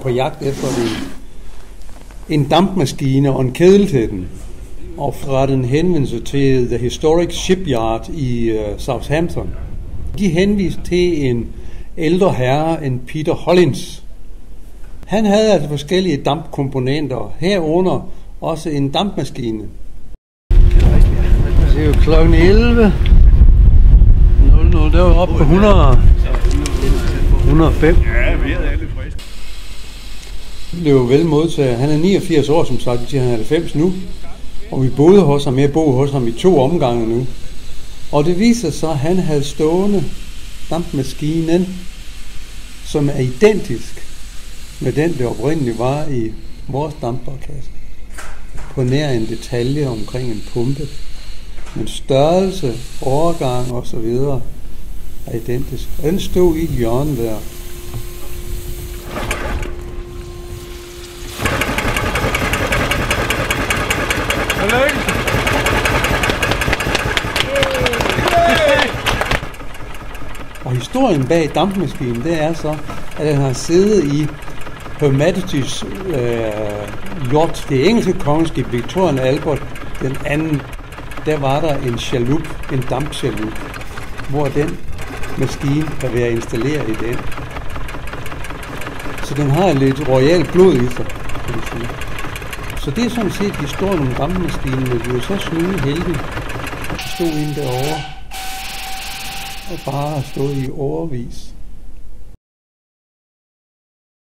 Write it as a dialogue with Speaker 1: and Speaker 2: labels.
Speaker 1: på jagt efter en dampmaskine og en kedel til den, og fra den henvendelse til The Historic Shipyard i Southampton. De henviste til en ældre herre, en Peter Hollins. Han havde altså forskellige dampkomponenter, herunder også en dampmaskine. Det er jo klokken 11. 00, der var oppe på 105.
Speaker 2: Ja, vi er alle friske.
Speaker 1: Det blev jo vel modtaget. Han er 89 år, som sagt, til han er 90 nu. Og vi boede hos ham, jeg boede hos ham i 2 omgange nu. Og det viser sig, at han havde stående dampmaskinen, som er identisk med den, der oprindeligt var i vores dampbarkasse. På nær en detalje omkring en pumpe. Men størrelse, overgang og så videre er identisk. Og den stod i et hjørne der. Og historien bag dampmaskinen, det er så, at den har siddet i Her Majesty's yacht, det engelske kongeskib Victoria and Albert, den anden. Der var der en chalup, en dampchalup, hvor den maskine kan være installeret i den. Så den har lidt royal blod i sig, kan man sige. Så det er sådan set historien om dampmaskinen, men vi er så snyde heldige, at vi stod inde derovre og bare stod i årevis.